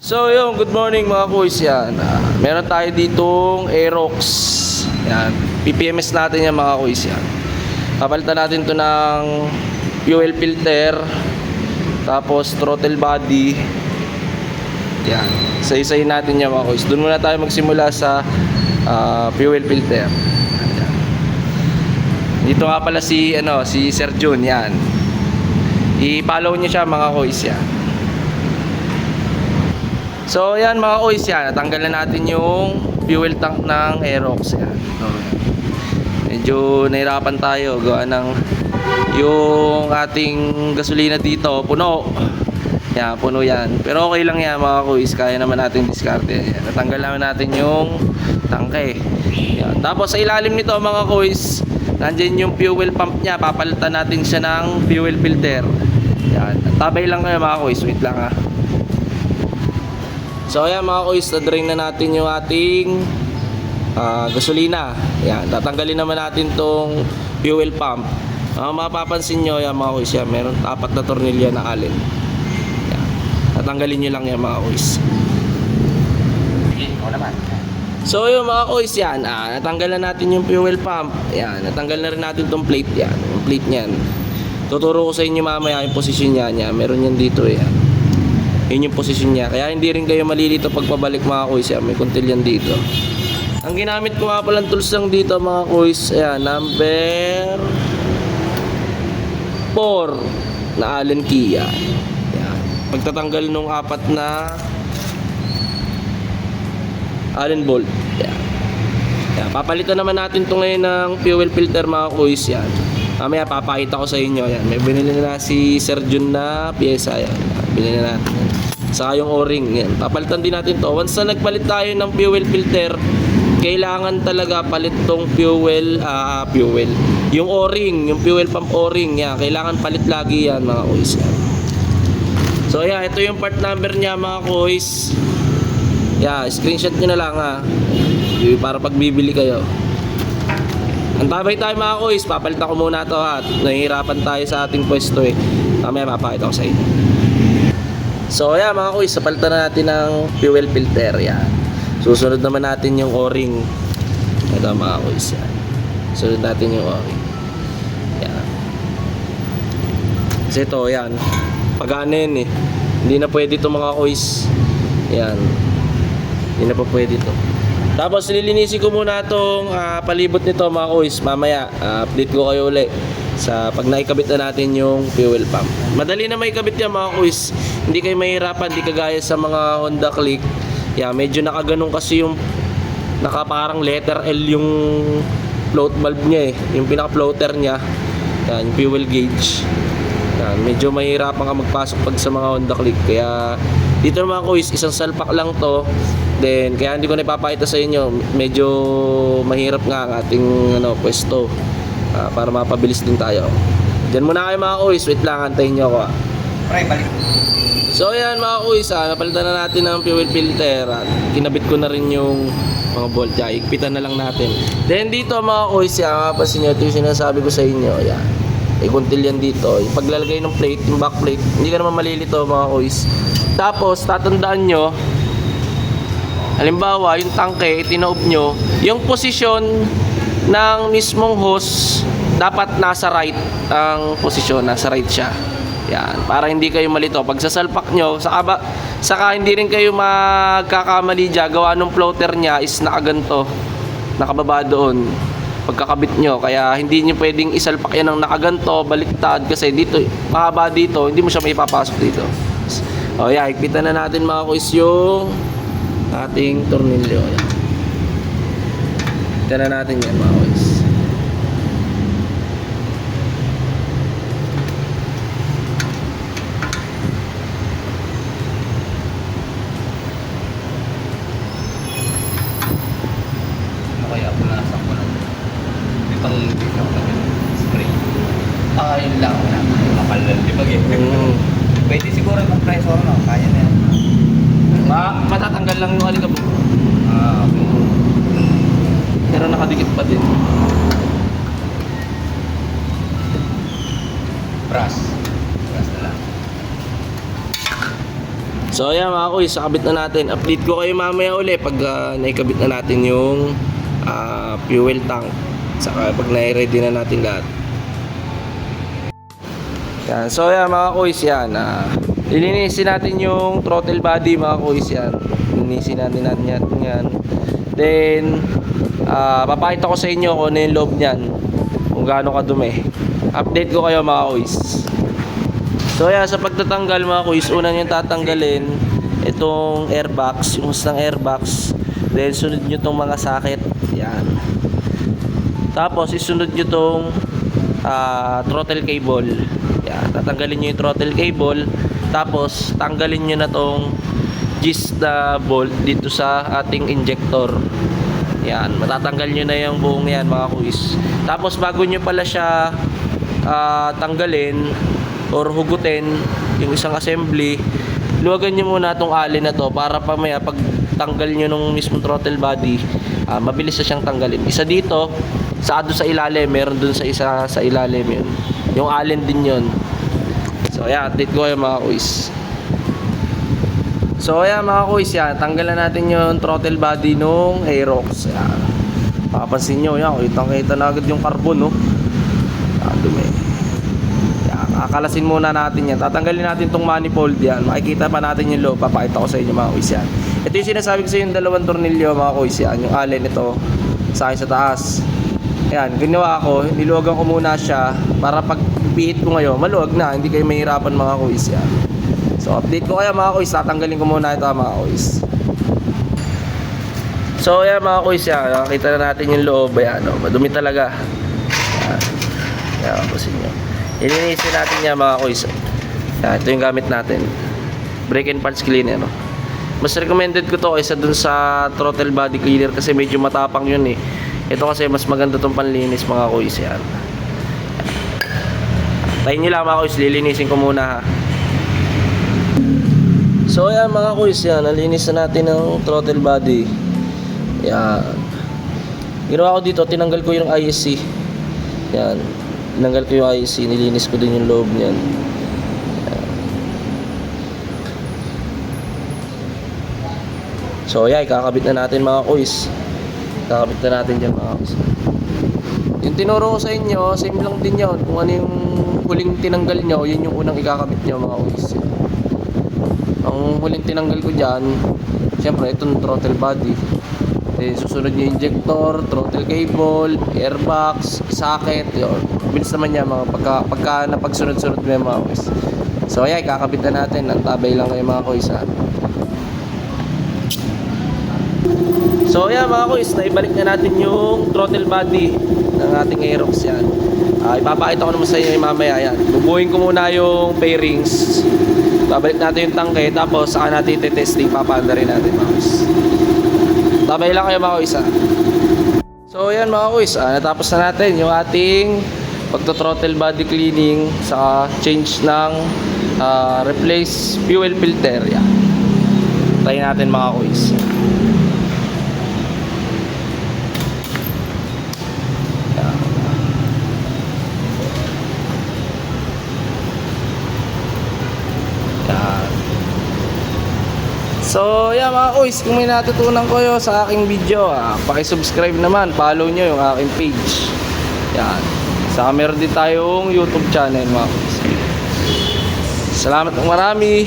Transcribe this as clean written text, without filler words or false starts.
So yung good morning mga kuys yan. Meron tayo ditong Aerox. Yan. PPMS natin yan mga kuys yan. Papalitan natin to ng fuel filter. Tapos throttle body. Yan. Isa-isayin natin yan mga kuys. Doon muna tayo magsimula sa fuel filter. Yan. Dito nga pala si Sir Jun yan. I-follow niyo siya mga kuys yan. So yan mga kuys yan, natanggal na natin yung fuel tank ng Aerox yan. So, medyo nahirapan tayo gawa ng yung ating gasolina dito puno. Yan, puno yan. Pero okay lang yan mga kuys, kaya naman natin diskarte yan. Natanggal naman natin yung tangke. Yan. Tapos sa ilalim nito mga kuys, nandiyan yung fuel pump niya, papalitan natin siya ng fuel filter. Yan. Tabay lang kayo mga kuys, wait lang ha. So ayan mga kuys, na-drain na natin yung ating gasolina. Ayan, tatanggalin naman natin tong fuel pump. Mapapansin nyo yan mga kuys, yan, meron 4 na tornilyo na alin. Ayan, tatanggalin nyo lang yan mga kuys. So yung mga kuys yan, natanggal na natin yung fuel pump. Ayan, natanggal na rin natin tong plate yan. Yung plate nyan, tuturo ko sa inyo mamaya yung posisyon niya. Meron yan dito yan. Yun yung posisyon niya. Kaya hindi rin kayo malilito pag pabalik mga kuys. May kuntil yan dito. Ang ginamit ko nga palang tools lang dito mga kuys. Ayan, number 4 na Allen key. Ayan. Pagtatanggal nung 4 na Allen bolt. Ayan. Ayan. Papalitan naman natin ito ngayon ng fuel filter mga kuys. Yan. Mamaya papakita ko sa inyo. Ayan. May binili na si Sir Jun na pyesa. Ayan. Binili na natin. Saka yung o-ring yan. Papalitan din natin to. Once na nagpalit tayo ng fuel filter, kailangan talaga palit tong fuel yung o-ring, yung fuel pump o-ring yan. Kailangan palit lagi yan mga kuys. So yeah, ito yung part number niya mga kuys. Yeah, screenshot nyo na lang ha, para pag bibili kayo. Antabay tayo mga kuys. Papalitan ko muna to ha. Nahihirapan tayo sa ating pwesto eh. Mamaya papakita ko sa inyo. So ayan mga kuys, napalitan na natin ng fuel filter yan. Susunod naman natin yung o-ring. Ito mga kuys yan. Susunod natin yung o-ring. Yan. Kasi ito yan, pag-ano yun eh, hindi na pwede ito mga kuys. Yan, hindi na pa pwede ito. Tapos lilinisin ko muna itong palibot nito mga kuys. Mamaya update ko kayo ulit sa pag naikabit na natin yung fuel pump. Madali na maikabit yan mga kuys. Hindi kayo mahirapan, hindi kagaya sa mga Honda Click. Yeah, medyo nakaganong kasi yung nakaparang letter L yung float valve niya eh. Yung pinaka-floater niya. Yan, yung fuel gauge. Yan, medyo mahirapan ka magpasok pag sa mga Honda Click. Kaya dito naman kuys, isang salpak lang to. Then kaya hindi ko na ipapakita sa inyo. Medyo mahirap nga ang ating pwesto. Para mapabilis din tayo. Diyan muna kayo mga kuys. Wait lang, antayin nyo ako balik. So ayan mga kuys, napalitan na natin ng fuel filter at kinabit ko na rin yung mga bolt. Higpitan na lang natin. Then dito mga kuys, mapapansin nyo, ito yung sinasabi ko sa inyo. Ayan, may kuntil yan dito. Yung paglalagay ng plate, yung back plate, hindi ka naman malilito mga kuys. Tapos tatandaan nyo, halimbawa yung tangke, itinaup nyo, yung posisyon ng mismong hose dapat nasa right ang posisyon, nasa right siya. Yan, para hindi kayo malito pag sasalpak nyo, saka hindi rin kayo magkakamali dyan. Gawa ng floater nya is nakaganto, nakababa doon pagkakabit nyo, kaya hindi nyo pwedeng isalpak yan ng nakaganto, baliktad, kasi dito, mahaba dito, hindi mo siya maipapasok dito. O yeah, higpitan na natin mga kuys yung ating tornilyo. Higpitan na natin yan mga kuys. Kaya punasan ko lang itong spray. Yun lang. Makalan. Di ba pwede siguro yung compressor no? Kaya na yan. Matatanggal lang yung alikabok. Okay. Pero nakadikit pa din. Brass na lang. So ayan mga kuys, sakabit na natin. Update ko kayo mamaya uli pag naikabit na natin yung fuel tank. Saka pag nai-ready na natin lahat. Yan. So ayan mga kuys, yan. Lilinisin natin yung throttle body mga kuys, yan. Lilinisin natin yan. Then, papakita ko sa inyo kung ano yung loob niyan. Kung gaano kadumi. Update ko kayo mga kuys. So ayan, sa pagtatanggal mga kuys, una nyo tatanggalin itong airbox, yung hustang airbox. Then sunod nyo itong mga socket. Yan. Tapos isunod nyo itong throttle cable. Yan. Tatanggalin nyo yung throttle cable. Tapos tanggalin nyo na itong gist na bolt dito sa ating injector. Yan. Matatanggal nyo na yung buong yan mga kuys. Tapos bago nyo pala siya tanggalin or hugutin yung isang assembly, luwagan nyo muna itong alin na to para pamaya pag tanggal nyo nung mismong throttle body, mabilis na siyang tanggalin. Isa dito, sa ilalim, meron dun sa isa sa ilalim yun. Yung alin din yun. So ayan, update ko kayo mga kuys. So ayan mga kuys, yan, tanggalan natin yung throttle body nung Aerox. Ayan. Papansin nyo, yan, kitang-kita na agad yung carbon, no? Dumi. Akalasin muna natin yan. Tatanggalin natin itong manifold yan. Makikita pa natin yung loob. Papakita ko sa inyo mga kuys yan. Ito yung sinasabi ko sa inyo, yung dalawang tornilyo mga kuys yan. Yung allen ito sa akin sa taas. Ayan, ginawa ko. Niluwagan ko muna siya para pag pihit ko ngayon, maluwag na. Hindi kayo mahirapan mga kuys yan. So update ko kaya mga kuys. Tatanggalin ko muna ito mga kuys. So ayan mga kuys yan. Nakita na natin yung loob. Ayan, madumi talaga. Ayan. Ayan, kapusin nyo. Ilinisin natin niya mga kuys. Ito yung gamit natin. Brake and parts cleaner. No? Mas recommended ko to kaysa dun sa throttle body cleaner kasi medyo matapang yun eh. Ito kasi mas maganda tong panlinis mga kuys. Yan. Tayo nyo lang mga kuys. Lilinisin ko muna ha. So yan mga kuys. Yan. Nalinis na natin ng throttle body. Yan. Ginawa ko dito. Tinanggal ko yung ISC. Yan. Tinanggal ko yung IC, nilinis ko din yung loob niyan. So ayan, kakabit na natin mga kuys. Kakabit na natin dyan mga kuys. Yung tinuro ko sa inyo, same lang din yun. Kung ano yung huling tinanggal nyo, yun yung unang ikakabit nyo mga kuys. Ang huling tinanggal ko dyan, syempre itong throttle body. Then susunod yung injector, throttle cable, airbox, socket, yun. Bilis naman yan mga pagka napagsunod-sunod mo yung mga kuys. So ayan, kakabit na natin. Antabay lang kayo mga kuys ha. So ayan mga kuys, naibalik na natin yung throttle body ng ating Aerox yan. Ipapakita ko naman sa inyo mamaya yan. Bubuhin ko muna yung pairings. Babalik natin yung tangke, tapos saka natin ite-testing, papanda rin natin mga kuys. Tabay lang kayo mga kuys ha. So ayan mga kuys, natapos na natin yung ating pagto-throttle body cleaning sa change ng replace fuel filter. Yan. Tayo natin mga kuys. Yan. Yan. So yan mga kuys, kung may natutunan kayo sa aking video, paki-subscribe naman, follow nyo yung aking page. Yan. Saka meron din tayong YouTube channel mga kuys. Salamat ng marami.